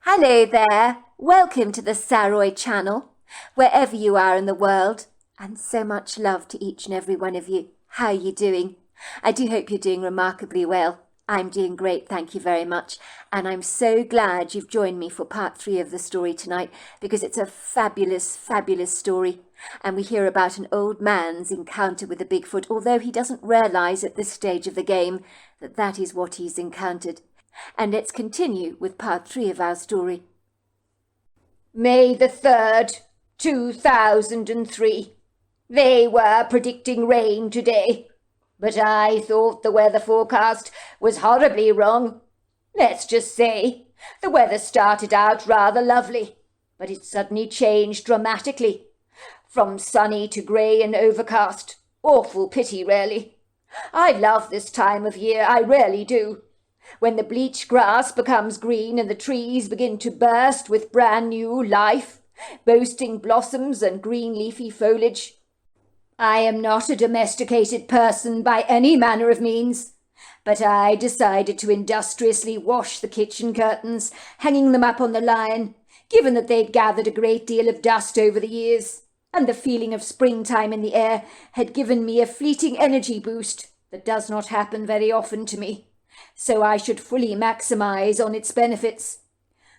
Hello there, welcome to the Saroy channel, wherever you are in the world, and so much love to each and every one of you. How are you doing? I do hope you're doing remarkably well. I'm doing great, thank you very much, and I'm so glad you've joined me for part 3 of the story tonight, because it's a fabulous, fabulous story, and we hear about an old man's encounter with a Bigfoot, although he doesn't realise at this stage of the game that that is what he's encountered. And let's continue with part 3 of our story. May the 3rd, 2003. They were predicting rain today, but I thought the weather forecast was horribly wrong. Let's just say, the weather started out rather lovely, but it suddenly changed dramatically. From sunny to grey and overcast. Awful pity, really. I love this time of year, I really do. When the bleached grass becomes green and the trees begin to burst with brand new life, boasting blossoms and green leafy foliage. I am not a domesticated person by any manner of means, but I decided to industriously wash the kitchen curtains, hanging them up on the line, given that they'd gathered a great deal of dust over the years, and the feeling of springtime in the air had given me a fleeting energy boost that does not happen very often to me. So I should fully maximize on its benefits.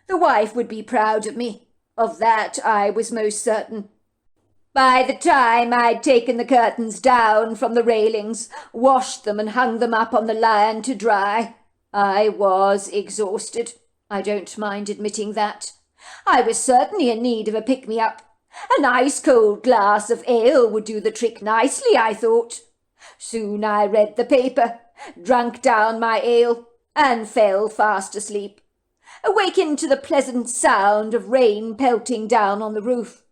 The wife would be proud of me. Of that I was most certain. By the time I'd taken the curtains down from the railings, washed them and hung them up on the line to dry, I was exhausted. I don't mind admitting that. I was certainly in need of a pick-me-up. A nice cold glass of ale would do the trick nicely, I thought. Soon I read the paper, drank down my ale, and fell fast asleep, awakened to the pleasant sound of rain pelting down on the roof.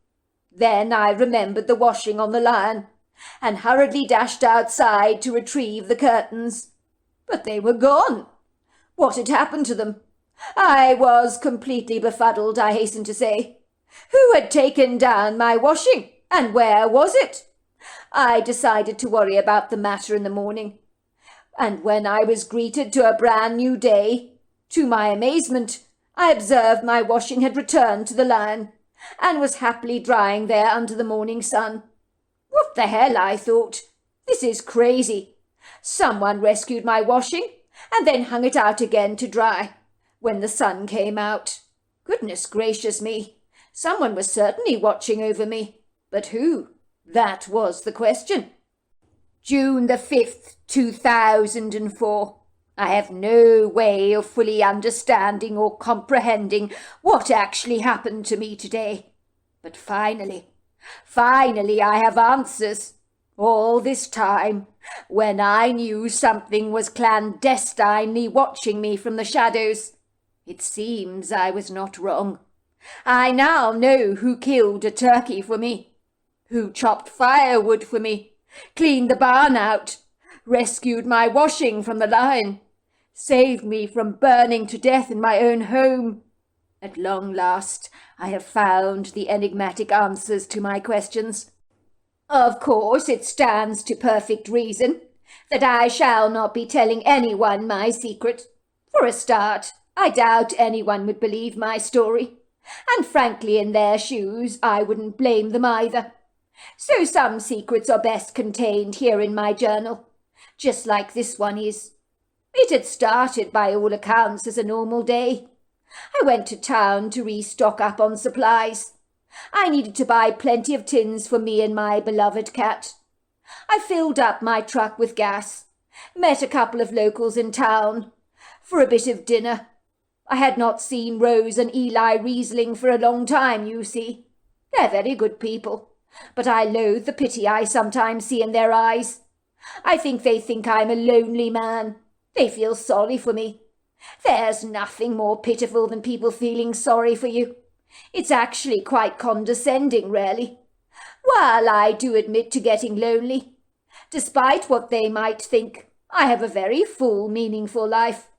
Then I remembered the washing on the line, and hurriedly dashed outside to retrieve the curtains. But they were gone. What had happened to them? I was completely befuddled, I hasten to say. Who had taken down my washing, and where was it? I decided to worry about the matter in the morning. And when I was greeted to a brand new day, to my amazement, I observed my washing had returned to the line, and was happily drying there under the morning sun. What the hell, I thought. This is crazy. Someone rescued my washing, and then hung it out again to dry, when the sun came out. Goodness gracious me, someone was certainly watching over me. But who? That was the question. June the 5th, 2004. I have no way of fully understanding or comprehending what actually happened to me today. But finally I have answers. All this time, when I knew something was clandestinely watching me from the shadows, it seems I was not wrong. I now know who killed a turkey for me, who chopped firewood for me, cleaned the barn out, rescued my washing from the line, saved me from burning to death in my own home. At long last, I have found the enigmatic answers to my questions. Of course, it stands to perfect reason that I shall not be telling anyone my secret. For a start, I doubt anyone would believe my story, and frankly, in their shoes, I wouldn't blame them either. So some secrets are best contained here in my journal, just like this one is. It had started by all accounts as a normal day. I went to town to restock up on supplies. I needed to buy plenty of tins for me and my beloved cat. I filled up my truck with gas, met a couple of locals in town for a bit of dinner. I had not seen Rose and Eli Riesling for a long time, you see. They're very good people, but I loathe the pity I sometimes see in their eyes. I think I'm a lonely man. They feel sorry for me. There's nothing more pitiful than people feeling sorry for you. It's actually quite condescending, really. While I do admit to getting lonely, despite what they might think, I have a very full, meaningful life.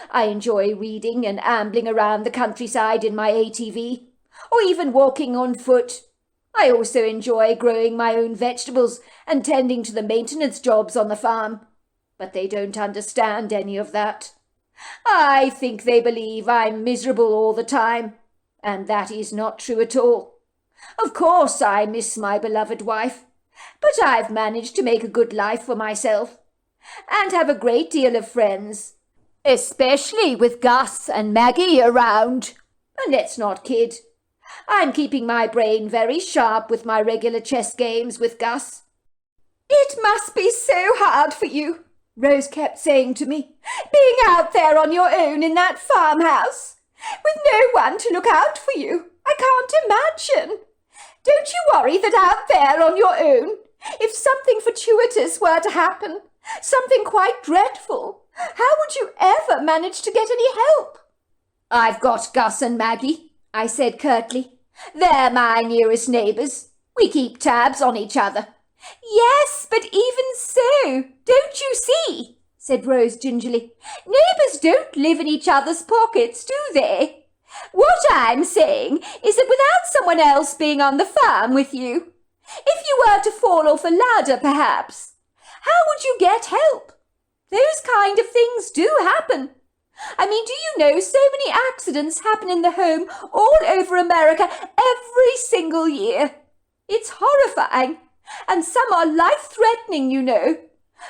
I enjoy reading and ambling around the countryside in my ATV, or even walking on foot. I also enjoy growing my own vegetables and tending to the maintenance jobs on the farm. But they don't understand any of that. I think they believe I'm miserable all the time, and that is not true at all. Of course I miss my beloved wife, but I've managed to make a good life for myself, and have a great deal of friends, especially with Gus and Maggie around. And let's not kid. I'm keeping my brain very sharp with my regular chess games with Gus. It must be so hard for you, Rose kept saying to me, being out there on your own in that farmhouse, with no one to look out for you. I can't imagine. Don't you worry that out there on your own, if something fortuitous were to happen, something quite dreadful, how would you ever manage to get any help? I've got Gus and Maggie, I said curtly. They're my nearest neighbours. We keep tabs on each other. Yes, but even so, don't you see, said Rose gingerly. Neighbours don't live in each other's pockets, do they? What I'm saying is that without someone else being on the farm with you, if you were to fall off a ladder perhaps, how would you get help? Those kind of things do happen. I mean, do you know so many accidents happen in the home all over America every single year? It's horrifying, and some are life-threatening, you know.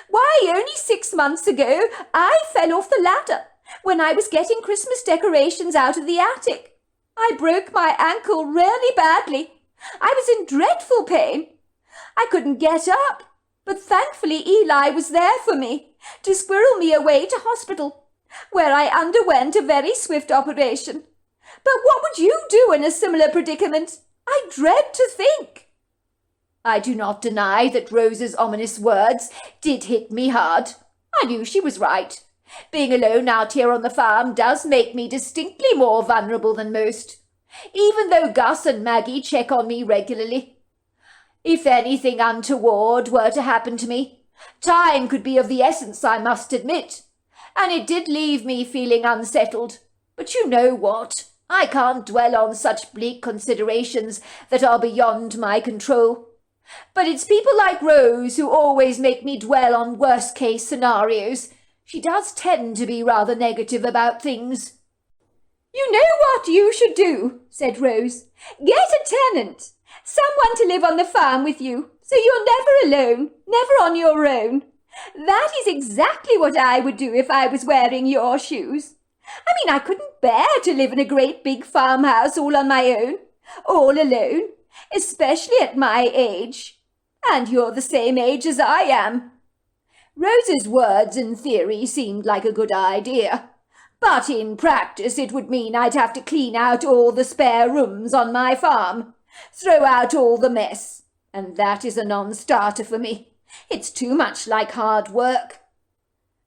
Why, only 6 months ago I fell off the ladder when I was getting Christmas decorations out of the attic. I broke my ankle really badly. I was in dreadful pain. I couldn't get up, but thankfully Eli was there for me to squirrel me away to hospital, where I underwent a very swift operation. But what would you do in a similar predicament? I dread to think. I do not deny that Rose's ominous words did hit me hard. I knew she was right. Being alone out here on the farm does make me distinctly more vulnerable than most, even though Gus and Maggie check on me regularly. If anything untoward were to happen to me, time could be of the essence, I must admit, and it did leave me feeling unsettled. But you know what? I can't dwell on such bleak considerations that are beyond my control. But it's people like Rose who always make me dwell on worst-case scenarios. She does tend to be rather negative about things. You know what you should do, said Rose. Get a tenant, someone to live on the farm with you, so you're never alone, never on your own. That is exactly what I would do if I was wearing your shoes. I mean, I couldn't bear to live in a great big farmhouse all on my own, all alone, especially at my age. And you're the same age as I am. Rose's words in theory seemed like a good idea, but in practice it would mean I'd have to clean out all the spare rooms on my farm, throw out all the mess, and that is a non-starter for me. It's too much like hard work.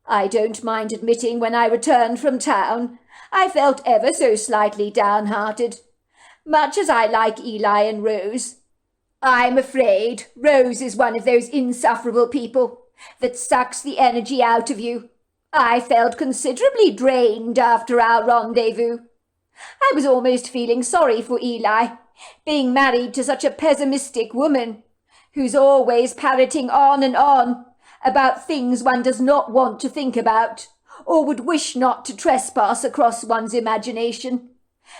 I don't mind admitting when I returned from town, I felt ever so slightly downhearted, much as I like Eli and Rose. I'm afraid Rose is one of those insufferable people that sucks the energy out of you. I felt considerably drained after our rendezvous. I was almost feeling sorry for Eli, being married to such a pessimistic woman, who's always parroting on and on about things one does not want to think about, or would wish not to trespass across one's imagination.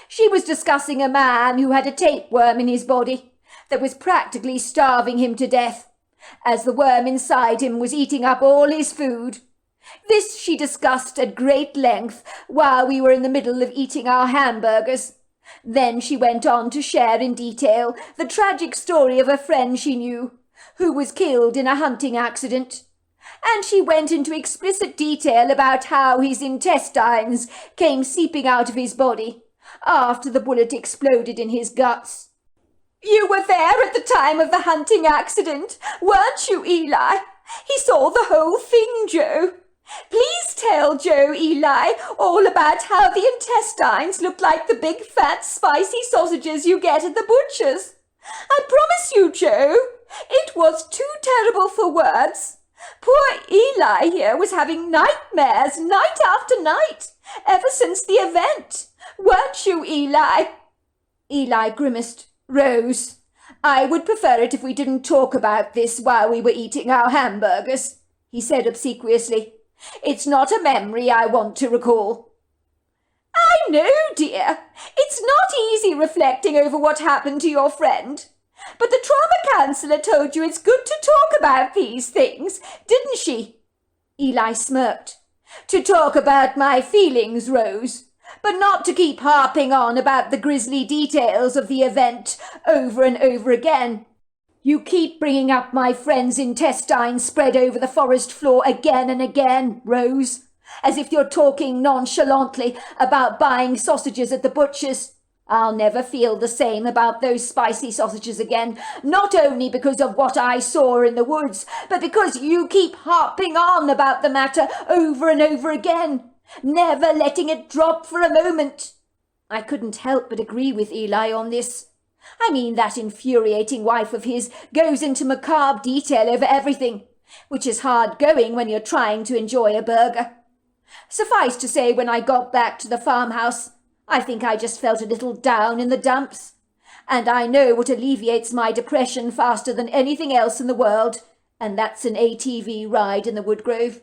She was discussing a man who had a tapeworm in his body that was practically starving him to death, as the worm inside him was eating up all his food. This she discussed at great length while we were in the middle of eating our hamburgers. Then she went on to share in detail the tragic story of a friend she knew, who was killed in a hunting accident. And she went into explicit detail about how his intestines came seeping out of his body after the bullet exploded in his guts. You were there at the time of the hunting accident, weren't you, Eli? He saw the whole thing, Joe. Please tell Joe, Eli, all about how the intestines looked like the big fat spicy sausages you get at the butcher's. I promise you, Joe, it was too terrible for words. Poor Eli here was having nightmares night after night, ever since the event. Weren't you, Eli? Eli grimaced. Rose, I would prefer it if we didn't talk about this while we were eating our hamburgers, he said obsequiously. It's not a memory I want to recall." "I know, dear. It's not easy reflecting over what happened to your friend. But the trauma counsellor told you it's good to talk about these things, didn't she?" Eli smirked. "To talk about my feelings, Rose, but not to keep harping on about the grisly details of the event over and over again. You keep bringing up my friend's intestines spread over the forest floor again and again, Rose, as if you're talking nonchalantly about buying sausages at the butcher's. I'll never feel the same about those spicy sausages again, not only because of what I saw in the woods, but because you keep harping on about the matter over and over again, never letting it drop for a moment." I couldn't help but agree with Eli on this. I mean, that infuriating wife of his goes into macabre detail over everything, which is hard going when you're trying to enjoy a burger. Suffice to say, when I got back to the farmhouse, I think I just felt a little down in the dumps. And I know what alleviates my depression faster than anything else in the world, and that's an ATV ride in the woodgrove.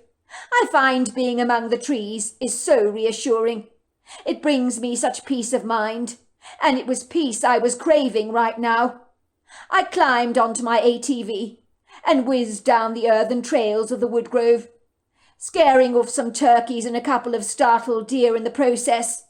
I find being among the trees is so reassuring. It brings me such peace of mind, and it was peace I was craving right now. I climbed onto my ATV and whizzed down the earthen trails of the woodgrove, scaring off some turkeys and a couple of startled deer in the process.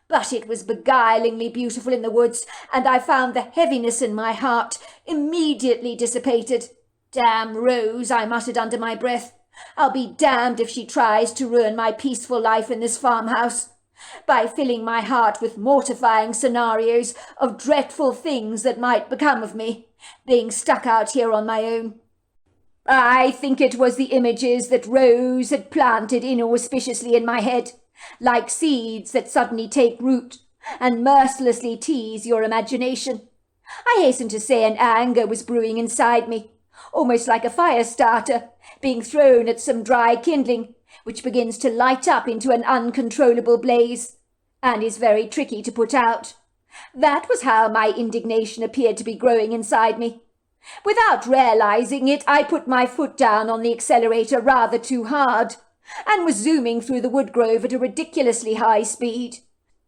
But it was beguilingly beautiful in the woods, and I found the heaviness in my heart immediately dissipated. "Damn Rose," I muttered under my breath. "I'll be damned if she tries to ruin my peaceful life in this farmhouse by filling my heart with mortifying scenarios of dreadful things that might become of me, being stuck out here on my own." I think it was the images that Rose had planted inauspiciously in my head, like seeds that suddenly take root and mercilessly tease your imagination. I hasten to say an anger was brewing inside me, almost like a fire starter being thrown at some dry kindling, which begins to light up into an uncontrollable blaze, and is very tricky to put out. That was how my indignation appeared to be growing inside me. Without realizing it, I put my foot down on the accelerator rather too hard, and was zooming through the woodgrove at a ridiculously high speed.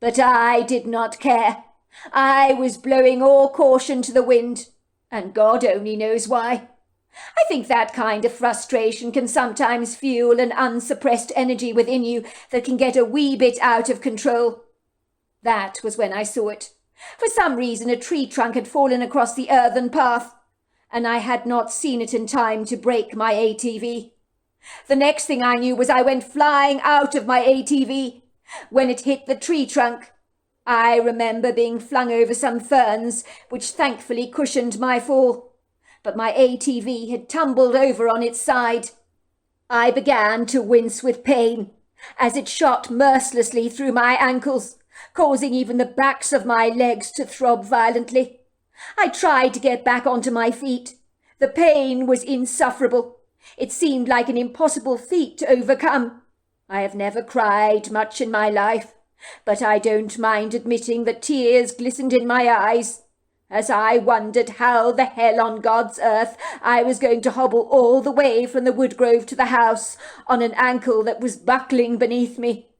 But I did not care. I was blowing all caution to the wind, and God only knows why. I think that kind of frustration can sometimes fuel an unsuppressed energy within you that can get a wee bit out of control. That was when I saw it. For some reason a tree trunk had fallen across the earthen path, and I had not seen it in time to break my ATV. The next thing I knew was I went flying out of my ATV. When it hit the tree trunk, I remember being flung over some ferns, which thankfully cushioned my fall. But my ATV had tumbled over on its side. I began to wince with pain as it shot mercilessly through my ankles, causing even the backs of my legs to throb violently. I tried to get back onto my feet. The pain was insufferable. It seemed like an impossible feat to overcome. I have never cried much in my life, but I don't mind admitting that tears glistened in my eyes as I wondered how the hell on God's earth I was going to hobble all the way from the woodgrove to the house on an ankle that was buckling beneath me.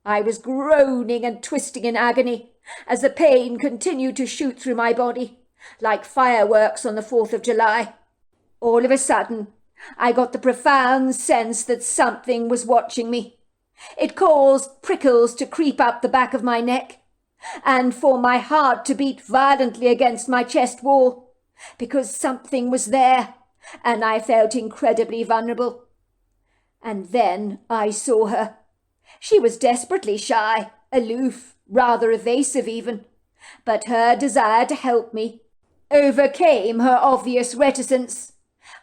I was groaning and twisting in agony as the pain continued to shoot through my body, like fireworks on the 4th of July. All of a sudden, I got the profound sense that something was watching me. It caused prickles to creep up the back of my neck, and for my heart to beat violently against my chest wall, because something was there, and I felt incredibly vulnerable. And then I saw her. She was desperately shy, aloof, rather evasive even, but her desire to help me overcame her obvious reticence.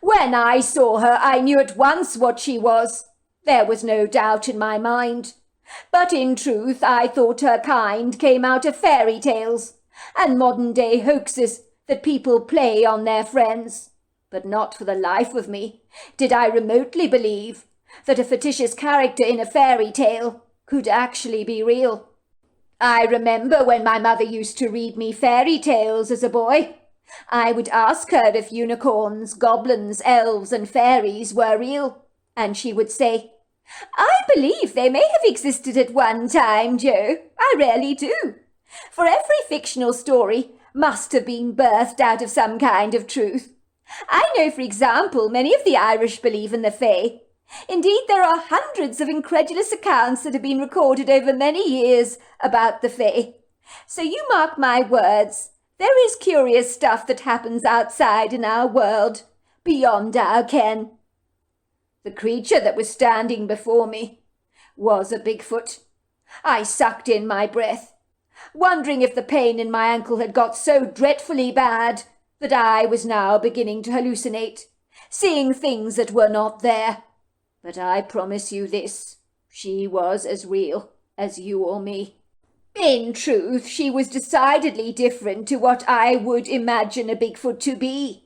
When I saw her, I knew at once what she was. There was no doubt in my mind. But in truth, I thought her kind came out of fairy tales and modern-day hoaxes that people play on their friends. But not for the life of me did I remotely believe that a fictitious character in a fairy tale could actually be real. I remember when my mother used to read me fairy tales as a boy. I would ask her if unicorns, goblins, elves, and fairies were real, and she would say, I believe they may have existed at one time, Joe. I really do. For every fictional story must have been birthed out of some kind of truth. I know, for example, many of the Irish believe in the Fae. Indeed, there are hundreds of incredulous accounts that have been recorded over many years about the Fae. So you mark my words, there is curious stuff that happens outside in our world, beyond our ken. The creature that was standing before me was a Bigfoot. I sucked in my breath, wondering if the pain in my ankle had got so dreadfully bad that I was now beginning to hallucinate, seeing things that were not there. But I promise you this, she was as real as you or me. In truth, she was decidedly different to what I would imagine a Bigfoot to be.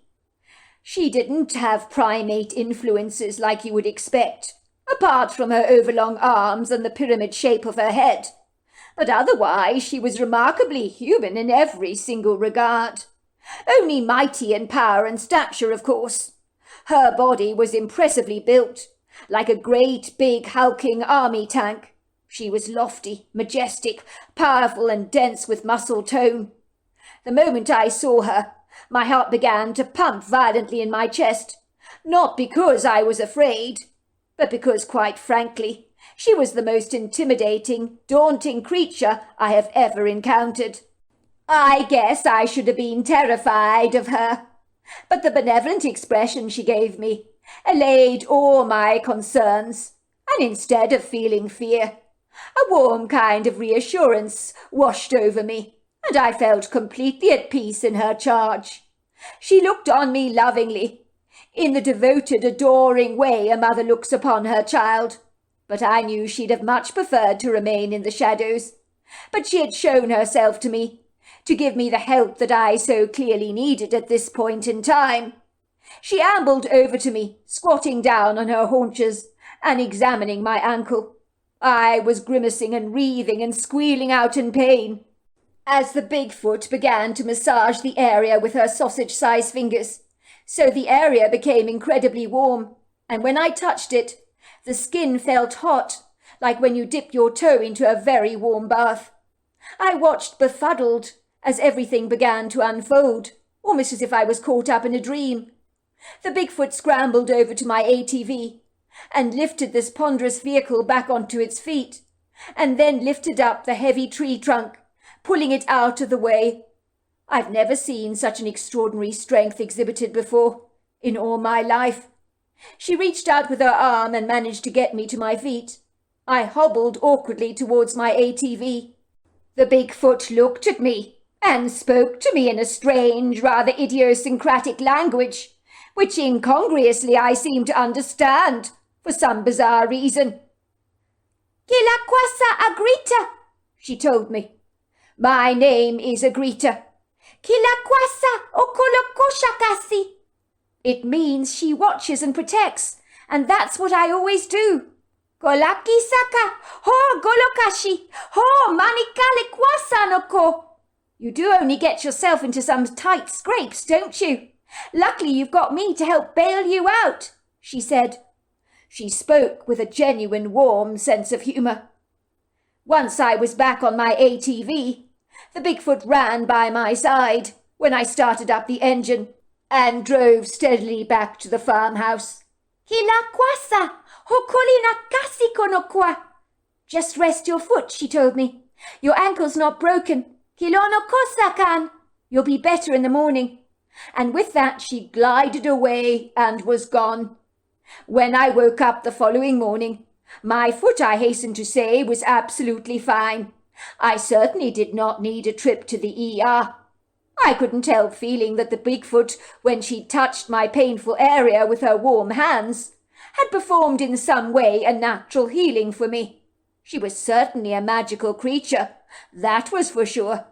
She didn't have primate influences like you would expect, apart from her overlong arms and the pyramid shape of her head. But otherwise she was remarkably human in every single regard. Only mighty in power and stature, of course. Her body was impressively built, like a great big hulking army tank. She was lofty, majestic, powerful and dense with muscle tone. The moment I saw her, my heart began to pump violently in my chest, not because I was afraid, but because, quite frankly, she was the most intimidating, daunting creature I have ever encountered. I guess I should have been terrified of her, but the benevolent expression she gave me allayed all my concerns, and instead of feeling fear, a warm kind of reassurance washed over me, and I felt completely at peace in her charge. She looked on me lovingly, in the devoted, adoring way a mother looks upon her child, but I knew she'd have much preferred to remain in the shadows. But she had shown herself to me, to give me the help that I so clearly needed at this point in time. She ambled over to me, squatting down on her haunches and examining my ankle. I was grimacing and wreathing and squealing out in pain, as the Bigfoot began to massage the area with her sausage-sized fingers. So the area became incredibly warm, and when I touched it, the skin felt hot, like when you dip your toe into a very warm bath. I watched befuddled as everything began to unfold, almost as if I was caught up in a dream. The Bigfoot scrambled over to my ATV and lifted this ponderous vehicle back onto its feet, and then lifted up the heavy tree trunk, pulling it out of the way. I've never seen such an extraordinary strength exhibited before, in all my life. She reached out with her arm and managed to get me to my feet. I hobbled awkwardly towards my ATV. The Bigfoot looked at me and spoke to me in a strange, rather idiosyncratic language, which incongruously I seemed to understand for some bizarre reason. "Kila kwasa Agrita," she told me. "My name is Agrita." "Kila kwasa okolokoshakasi." It means she watches and protects, and that's what I always do. "Kolaki saka, ho golokashi, ho manikale kwasa noko." You do only get yourself into some tight scrapes, don't you? Luckily you've got me to help bail you out, she said. She spoke with a genuine warm sense of humour. Once I was back on my ATV, the Bigfoot ran by my side when I started up the engine and drove steadily back to the farmhouse. "Kila kwasa, hokoli nakasi konokwa." "Just rest your foot," she told me. "Your ankle's not broken. Kilono kosakan. You'll be better in the morning." And with that she glided away and was gone. When I woke up the following morning, my foot, I hasten to say, was absolutely fine. I certainly did not need a trip to the ER. I couldn't help feeling that the Bigfoot, when she touched my painful area with her warm hands, had performed in some way a natural healing for me. She was certainly a magical creature, that was for sure.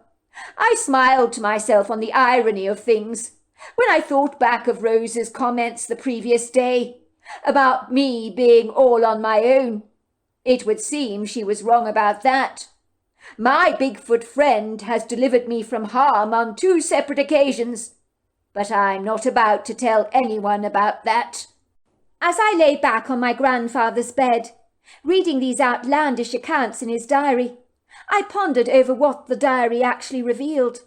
I smiled to myself on the irony of things when I thought back of Rose's comments the previous day about me being all on my own. It would seem she was wrong about that. My Bigfoot friend has delivered me from harm on 2 separate occasions, but I'm not about to tell anyone about that. As I lay back on my grandfather's bed, Reading these outlandish accounts in his diary, I pondered over what the diary actually revealed.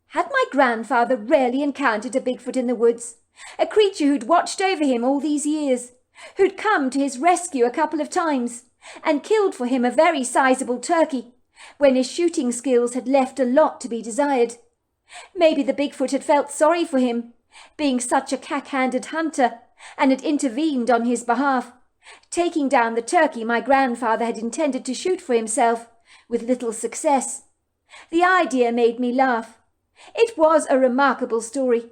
Had my grandfather really encountered a Bigfoot in the woods, a creature who'd watched over him all these years, who'd come to his rescue a couple of times, and killed for him a very sizable turkey, when his shooting skills had left a lot to be desired? Maybe the Bigfoot had felt sorry for him, being such a cack-handed hunter, and had intervened on his behalf, taking down the turkey my grandfather had intended to shoot for himself, with little success. The idea made me laugh. It was a remarkable story,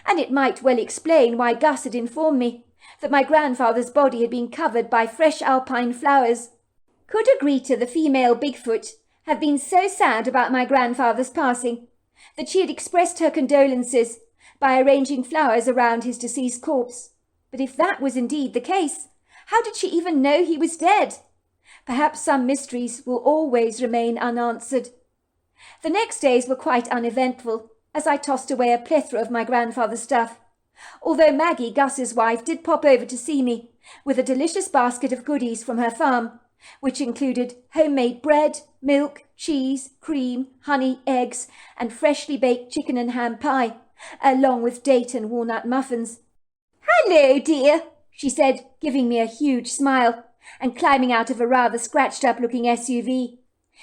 and it might well explain why Gus had informed me that my grandfather's body had been covered by fresh alpine flowers. Could Agrita, the female Bigfoot, have been so sad about my grandfather's passing that she had expressed her condolences by arranging flowers around his deceased corpse? But if that was indeed the case, how did she even know he was dead? Perhaps some mysteries will always remain unanswered. The next days were quite uneventful, as I tossed away a plethora of my grandfather's stuff, although Maggie, Gus's wife, did pop over to see me with a delicious basket of goodies from her farm, which included homemade bread, milk, cheese, cream, honey, eggs, and freshly baked chicken and ham pie, along with date and walnut muffins. "Hello, dear," she said, giving me a huge smile, and climbing out of a rather scratched-up-looking SUV.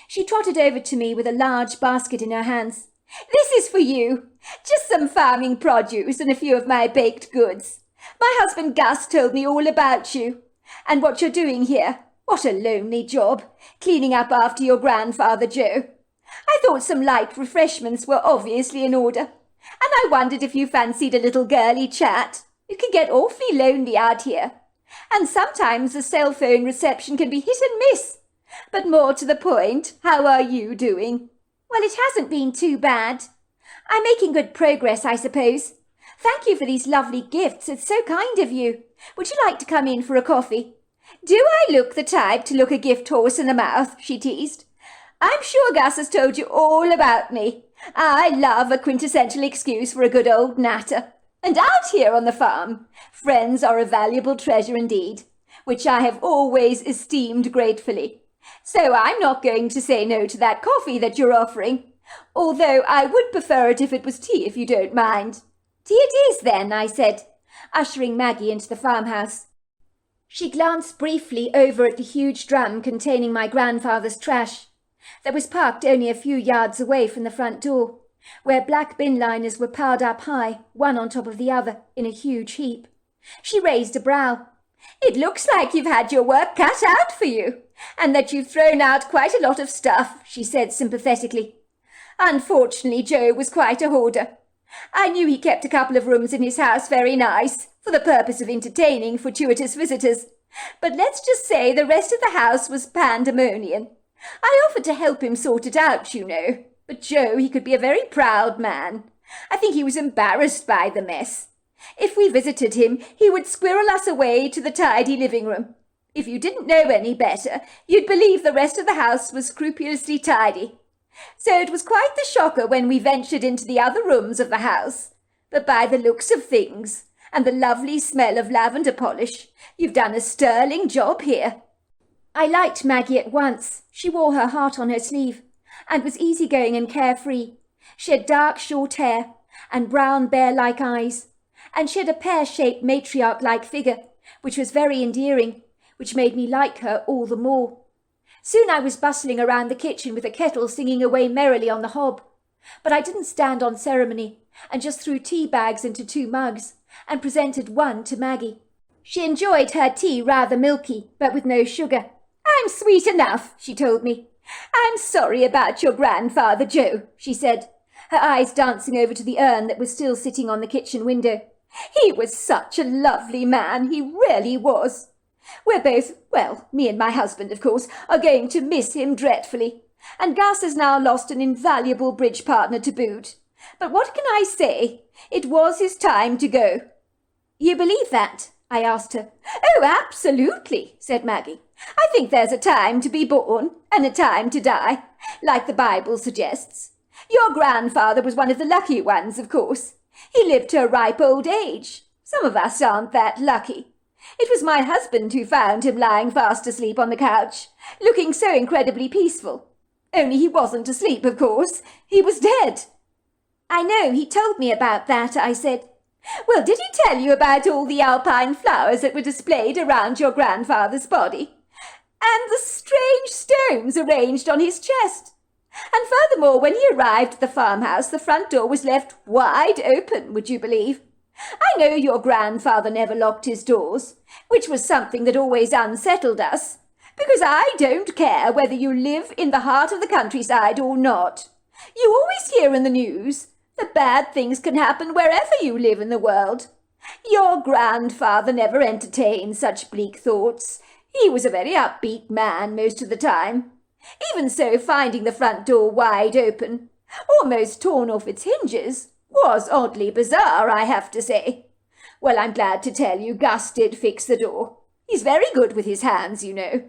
She trotted over to me with a large basket in her hands. "This is for you. Just some farming produce and a few of my baked goods. My husband Gus told me all about you, and what you're doing here. What a lonely job, cleaning up after your grandfather Joe. I thought some light refreshments were obviously in order, and I wondered if you fancied a little girly chat. It can get awfully lonely out here, and sometimes the cell phone reception can be hit and miss. But more to the point, how are you doing?" "Well, it hasn't been too bad. I'm making good progress, I suppose. Thank you for these lovely gifts. It's so kind of you. Would you like to come in for a coffee?" "Do I look the type to look a gift horse in the mouth?" she teased. "I'm sure Gus has told you all about me. I love a quintessential excuse for a good old natter. And out here on the farm, friends are a valuable treasure indeed, which I have always esteemed gratefully. So I'm not going to say no to that coffee that you're offering, although I would prefer it if it was tea, if you don't mind." "Tea it is, then," I said, ushering Maggie into the farmhouse. She glanced briefly over at the huge drum containing my grandfather's trash that was parked only a few yards away from the front door, where black bin liners were piled up high, one on top of the other, in a huge heap. She raised a brow. "It looks like you've had your work cut out for you, and that you've thrown out quite a lot of stuff," she said sympathetically. "Unfortunately, Joe was quite a hoarder. I knew he kept a couple of rooms in his house very nice, for the purpose of entertaining fortuitous visitors, but let's just say the rest of the house was pandemonium. I offered to help him sort it out, you know, but Joe, he could be a very proud man. I think he was embarrassed by the mess. If we visited him, he would squirrel us away to the tidy living room. If you didn't know any better, you'd believe the rest of the house was scrupulously tidy. So it was quite the shocker when we ventured into the other rooms of the house. But by the looks of things, and the lovely smell of lavender polish, you've done a sterling job here." I liked Maggie at once. She wore her heart on her sleeve, and was easygoing and carefree. She had dark short hair, and brown bear-like eyes, and she had a pear-shaped matriarch-like figure, which was very endearing, which made me like her all the more. Soon I was bustling around the kitchen with a kettle singing away merrily on the hob, but I didn't stand on ceremony, and just threw tea bags into 2 mugs, and presented one to Maggie. She enjoyed her tea rather milky, but with no sugar. "I'm sweet enough," she told me. "I'm sorry about your grandfather, Joe," she said, her eyes dancing over to the urn that was still sitting on the kitchen window. "He was such a lovely man, he really was. We're both, well, me and my husband, of course, are going to miss him dreadfully, and Gus has now lost an invaluable bridge partner to boot. But what can I say? It was his time to go." "You believe that?" I asked her. "Oh, absolutely," said Maggie. "I think there's a time to be born and a time to die, like the Bible suggests. Your grandfather was one of the lucky ones, of course. He lived to a ripe old age. Some of us aren't that lucky. It was my husband who found him lying fast asleep on the couch, looking so incredibly peaceful. Only he wasn't asleep, of course. He was dead. I know, he told me about that, I said. Well, did he tell you about all the alpine flowers that were displayed around your grandfather's body? And the strange stones arranged on his chest? And furthermore, when he arrived at the farmhouse, the front door was left wide open, would you believe? I know your grandfather never locked his doors, which was something that always unsettled us, because I don't care whether you live in the heart of the countryside or not. You always hear in the news that bad things can happen wherever you live in the world. Your grandfather never entertained such bleak thoughts. He was a very upbeat man most of the time. Even so, finding the front door wide open, almost torn off its hinges, was oddly bizarre, I have to say. Well, I'm glad to tell you Gus did fix the door. He's very good with his hands, you know.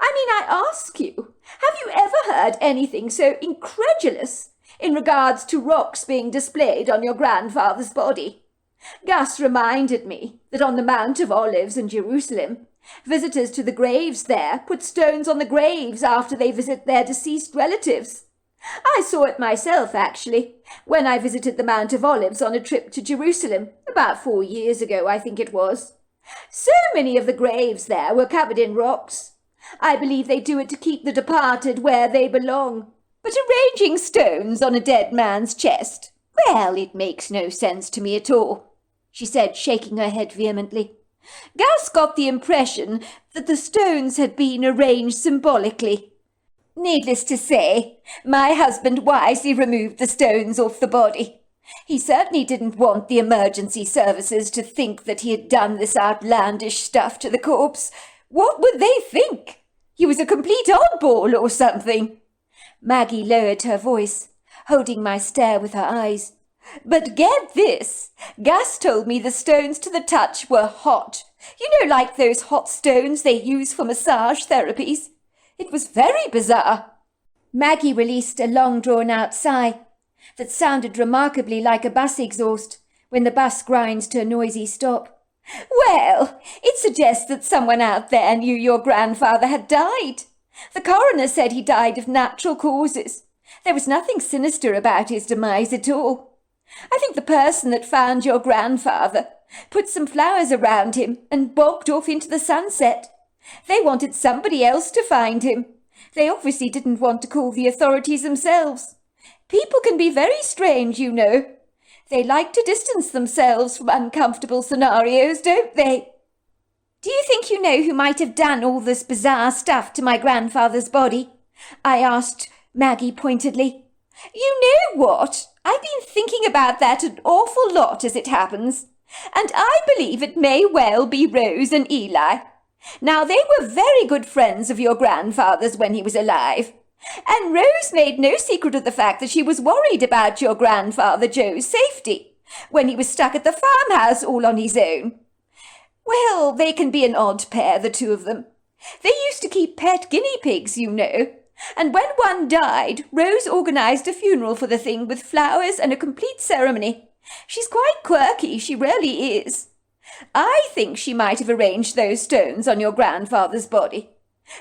I mean, I ask you, have you ever heard anything so incredulous in regards to rocks being displayed on your grandfather's body? Gus reminded me that on the Mount of Olives in Jerusalem, visitors to the graves there put stones on the graves after they visit their deceased relatives. I saw it myself, actually, when I visited the Mount of Olives on a trip to Jerusalem, about 4 years ago, I think it was. So many of the graves there were covered in rocks. I believe they do it to keep the departed where they belong. But arranging stones on a dead man's chest, well, it makes no sense to me at all, she said, shaking her head vehemently. Gus got the impression that the stones had been arranged symbolically. Needless to say, my husband wisely removed the stones off the body. He certainly didn't want the emergency services to think that he had done this outlandish stuff to the corpse. What would they think? He was a complete oddball or something. Maggie lowered her voice, holding my stare with her eyes. But get this, Gus told me the stones to the touch were hot. You know, like those hot stones they use for massage therapies. It was very bizarre. Maggie released a long-drawn-out sigh that sounded remarkably like a bus exhaust when the bus grinds to a noisy stop. Well, it suggests that someone out there knew your grandfather had died. The coroner said he died of natural causes. There was nothing sinister about his demise at all. I think the person that found your grandfather put some flowers around him and walked off into the sunset. They wanted somebody else to find him. They obviously didn't want to call the authorities themselves. People can be very strange, you know. They like to distance themselves from uncomfortable scenarios, don't they? Do you think you know who might have done all this bizarre stuff to my grandfather's body? I asked Maggie pointedly. You know what? I've been thinking about that an awful lot as it happens, and I believe it may well be Rose and Eli. Now, they were very good friends of your grandfather's when he was alive, and Rose made no secret of the fact that she was worried about your grandfather Joe's safety when he was stuck at the farmhouse all on his own. Well, they can be an odd pair, the two of them. They used to keep pet guinea pigs, you know, and when one died, Rose organised a funeral for the thing with flowers and a complete ceremony. She's quite quirky, she really is. I think she might have arranged those stones on your grandfather's body.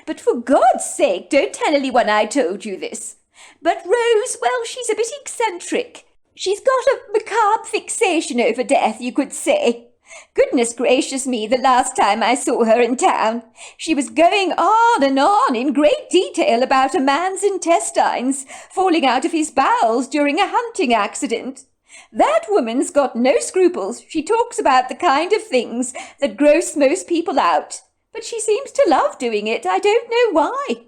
But for God's sake, don't tell anyone I told you this. But Rose, well, she's a bit eccentric. She's got a macabre fixation over death, you could say. Goodness gracious me, the last time I saw her in town, she was going on and on in great detail about a man's intestines falling out of his bowels during a hunting accident. That woman's got no scruples. She talks about the kind of things that gross most people out, but she seems to love doing it. I don't know why.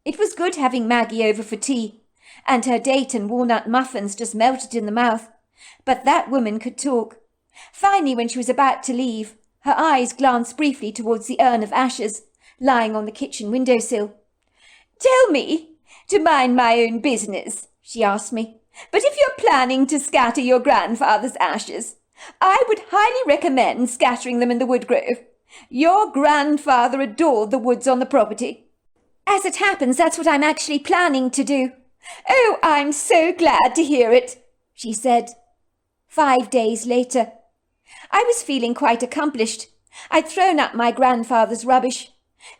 It was good having Maggie over for tea, and her date and walnut muffins just melted in the mouth. But that woman could talk. Finally, when she was about to leave, her eyes glanced briefly towards the urn of ashes lying on the kitchen windowsill. Tell me to mind my own business, she asked me. But if you're planning to scatter your grandfather's ashes, I would highly recommend scattering them in the woodgrove. Your grandfather adored the woods on the property. As it happens, that's what I'm actually planning to do. Oh, I'm so glad to hear it, she said. 5 days later. I was feeling quite accomplished, I'd thrown up my grandfather's rubbish,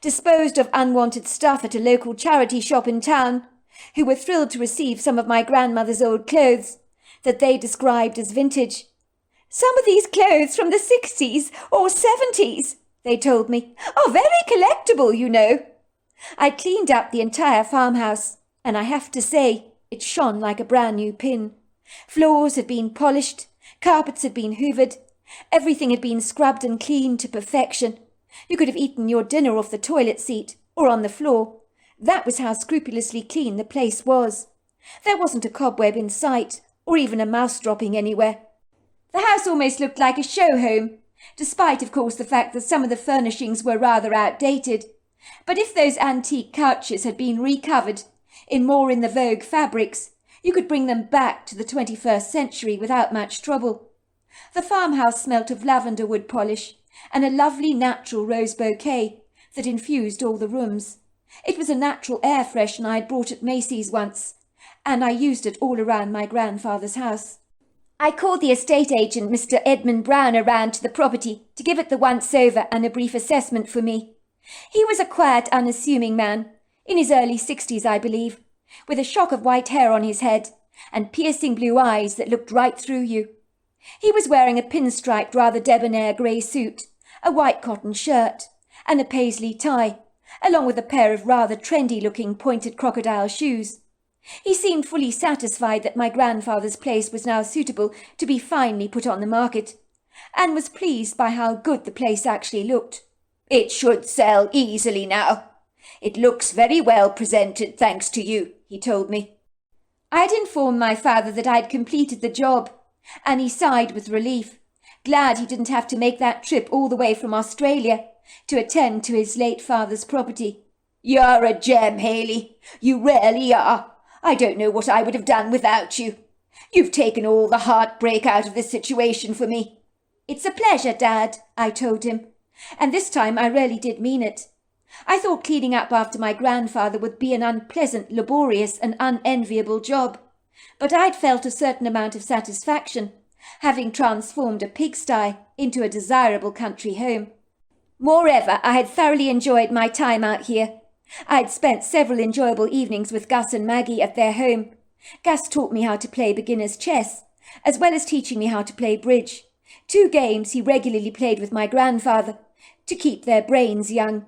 disposed of unwanted stuff at a local charity shop in town, who were thrilled to receive some of my grandmother's old clothes that they described as vintage. "Some of these clothes from the 60s or 70s, they told me, are very collectible, you know." I'd cleaned up the entire farmhouse, and I have to say, it shone like a brand new pin. Floors had been polished, carpets had been hoovered, everything had been scrubbed and cleaned to perfection. You could have eaten your dinner off the toilet seat or on the floor. That was how scrupulously clean the place was. There wasn't a cobweb in sight, or even a mouse dropping anywhere. The house almost looked like a show home, despite, of course, the fact that some of the furnishings were rather outdated. But if those antique couches had been recovered in more in the vogue fabrics, you could bring them back to the 21st century without much trouble. The farmhouse smelt of lavender wood polish and a lovely natural rose bouquet that infused all the rooms. It was a natural air freshener I had bought at Macy's once, and I used it all around my grandfather's house. I called the estate agent, Mr. Edmund Brown, around to the property to give it the once-over and a brief assessment for me. He was a quiet, unassuming man, in his early 60s, I believe, with a shock of white hair on his head and piercing blue eyes that looked right through you. He was wearing a pinstriped, rather debonair grey suit, a white cotton shirt, and a paisley tie, along with a pair of rather trendy-looking pointed crocodile shoes. He seemed fully satisfied that my grandfather's place was now suitable to be finally put on the market, and was pleased by how good the place actually looked. "It should sell easily now. It looks very well presented, thanks to you," he told me. I'd informed my father that I'd completed the job, and he sighed with relief, glad he didn't have to make that trip all the way from Australia to attend to his late father's property. "You're a gem, Haley. You really are. I don't know what I would have done without you. You've taken all the heartbreak out of this situation for me." "It's a pleasure, Dad," I told him, and this time I really did mean it. I thought cleaning up after my grandfather would be an unpleasant, laborious and unenviable job, but I'd felt a certain amount of satisfaction, having transformed a pigsty into a desirable country home. Moreover, I had thoroughly enjoyed my time out here. I'd spent several enjoyable evenings with Gus and Maggie at their home. Gus taught me how to play beginner's chess, as well as teaching me how to play bridge, 2 games he regularly played with my grandfather, to keep their brains young.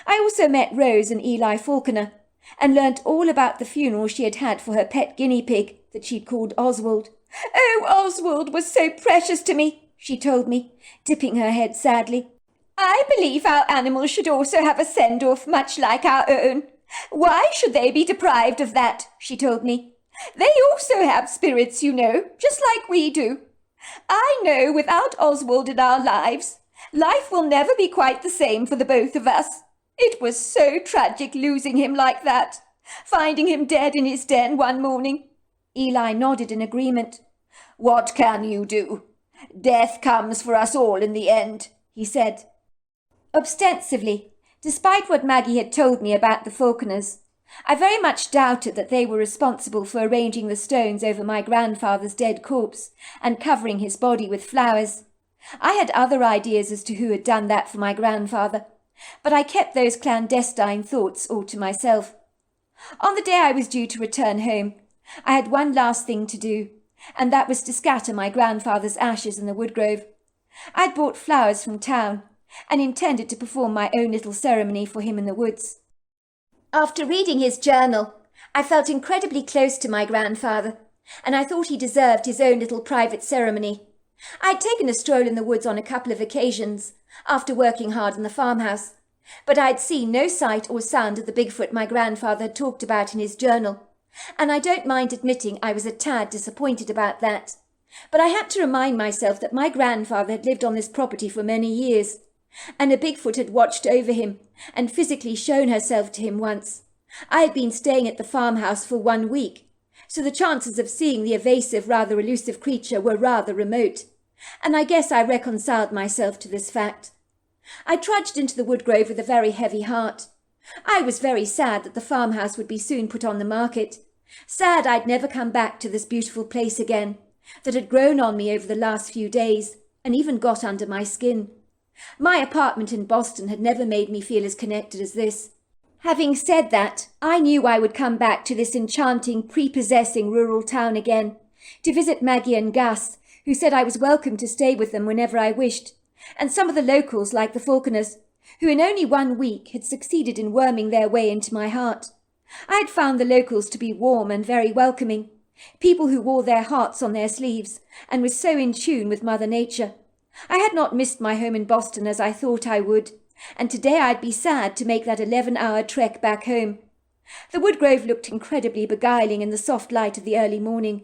I also met Rose and Eli Falconer, and learnt all about the funeral she had had for her pet guinea pig that she'd called Oswald. "Oh, Oswald was so precious to me," she told me, dipping her head sadly. "I believe our animals should also have a send-off much like our own. Why should they be deprived of that?" she told me. "They also have spirits, you know, just like we do. I know without Oswald in our lives, life will never be quite the same for the both of us. It was so tragic losing him like that, finding him dead in his den one morning." Eli nodded in agreement. "What can you do? Death comes for us all in the end," he said. Ostensibly, despite what Maggie had told me about the Falconers, I very much doubted that they were responsible for arranging the stones over my grandfather's dead corpse and covering his body with flowers. I had other ideas as to who had done that for my grandfather, but I kept those clandestine thoughts all to myself. On the day I was due to return home, I had one last thing to do, and that was to scatter my grandfather's ashes in the woodgrove. I'd bought flowers from town, and intended to perform my own little ceremony for him in the woods. After reading his journal, I felt incredibly close to my grandfather, and I thought he deserved his own little private ceremony. I'd taken a stroll in the woods on a couple of occasions, after working hard in the farmhouse, but I'd seen no sight or sound of the Bigfoot my grandfather had talked about in his journal, and I don't mind admitting I was a tad disappointed about that. But I had to remind myself that my grandfather had lived on this property for many years, and a Bigfoot had watched over him and physically shown herself to him once. I had been staying at the farmhouse for 1 week, so the chances of seeing the evasive, rather elusive creature were rather remote, and I guess I reconciled myself to this fact. I trudged into the woodgrove with a very heavy heart. I was very sad that the farmhouse would be soon put on the market, sad I'd never come back to this beautiful place again, that had grown on me over the last few days, and even got under my skin. My apartment in Boston had never made me feel as connected as this. Having said that, I knew I would come back to this enchanting, prepossessing rural town again, to visit Maggie and Gus, who said I was welcome to stay with them whenever I wished, and some of the locals like the Falconers, who in only 1 week had succeeded in worming their way into my heart. I had found the locals to be warm and very welcoming, people who wore their hearts on their sleeves and was so in tune with Mother Nature. I had not missed my home in Boston as I thought I would, and today I'd be sad to make that 11-hour trek back home. The woodgrove looked incredibly beguiling in the soft light of the early morning.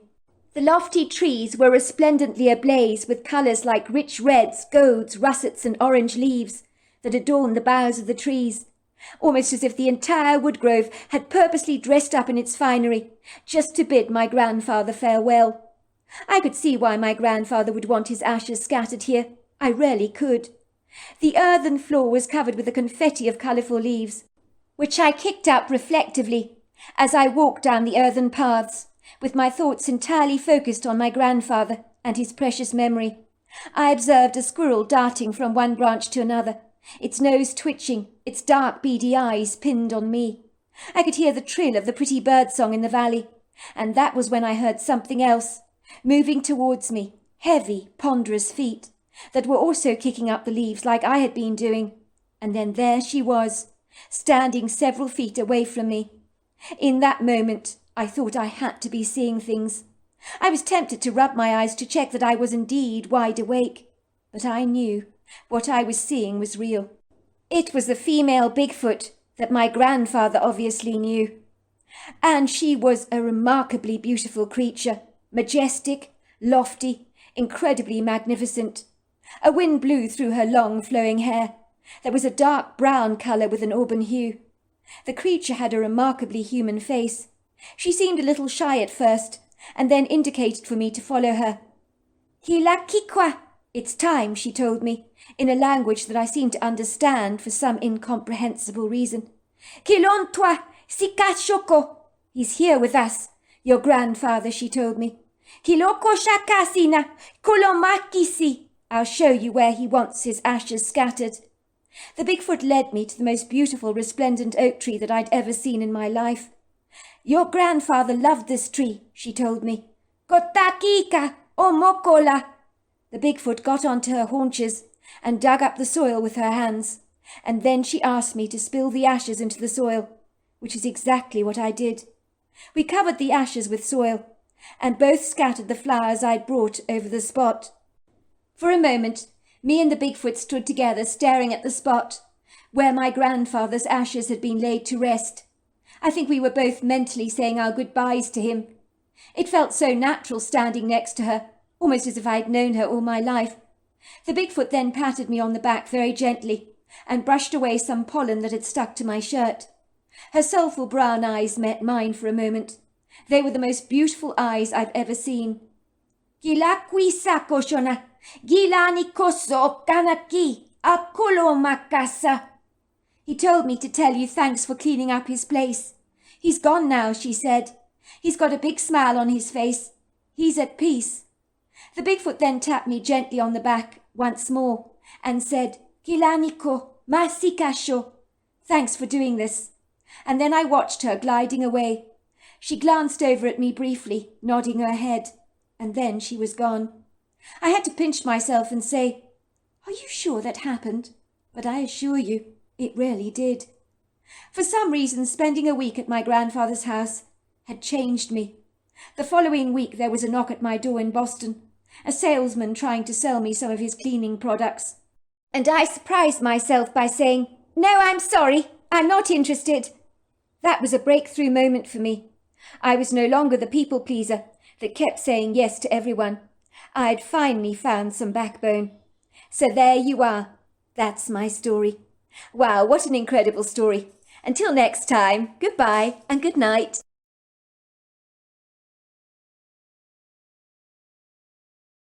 The lofty trees were resplendently ablaze with colours like rich reds, golds, russets and orange leaves that adorned the boughs of the trees, almost as if the entire woodgrove had purposely dressed up in its finery, just to bid my grandfather farewell. I could see why my grandfather would want his ashes scattered here. I really could. The earthen floor was covered with a confetti of colourful leaves, which I kicked up reflectively as I walked down the earthen paths, with my thoughts entirely focused on my grandfather and his precious memory. I observed a squirrel darting from one branch to another, its nose twitching, its dark beady eyes pinned on me. I could hear the trill of the pretty birdsong in the valley, and that was when I heard something else, moving towards me, heavy, ponderous feet, that were also kicking up the leaves like I had been doing. And then there she was, standing several feet away from me. In that moment, I thought I had to be seeing things. I was tempted to rub my eyes to check that I was indeed wide awake, but I knew what I was seeing was real. It was the female Bigfoot that my grandfather obviously knew. And she was a remarkably beautiful creature, majestic, lofty, incredibly magnificent. A wind blew through her long flowing hair. There was a dark brown colour with an auburn hue. The creature had a remarkably human face. She seemed a little shy at first, and then indicated for me to follow her. "Hilakikwa, it's time," she told me, in a language that I seemed to understand for some incomprehensible reason. "Kilontwa, sikashoko, he's here with us, your grandfather," she told me. "Kiloko shakasina, kolomakisi, I'll show you where he wants his ashes scattered." The Bigfoot led me to the most beautiful resplendent oak tree that I'd ever seen in my life. "Your grandfather loved this tree," she told me. "Kotakika omokola." The Bigfoot got onto her haunches and dug up the soil with her hands, and then she asked me to spill the ashes into the soil, which is exactly what I did. We covered the ashes with soil, and both scattered the flowers I'd brought over the spot. For a moment, me and the Bigfoot stood together staring at the spot where my grandfather's ashes had been laid to rest. I think we were both mentally saying our goodbyes to him. It felt so natural standing next to her, almost as if I'd known her all my life. The Bigfoot then patted me on the back very gently and brushed away some pollen that had stuck to my shirt. Her soulful brown eyes met mine for a moment. They were the most beautiful eyes I've ever seen. "Gilakwi koshona, gilani koso kanaki, akolo makasa." "He told me to tell you thanks for cleaning up his place. He's gone now," she said. "He's got a big smile on his face. He's at peace." The Bigfoot then tapped me gently on the back once more and said, "Kilaniko masikasho. Thanks for doing this." And then I watched her gliding away. She glanced over at me briefly, nodding her head, and then she was gone. I had to pinch myself and say, "Are you sure that happened?" But I assure you, it really did. For some reason, spending a week at my grandfather's house had changed me. The following week there was a knock at my door in Boston, a salesman trying to sell me some of his cleaning products. And I surprised myself by saying, "No, I'm sorry, I'm not interested." That was a breakthrough moment for me. I was no longer the people pleaser that kept saying yes to everyone. I'd finally found some backbone. So there you are. That's my story. Wow, what an incredible story. Until next time, goodbye and good night.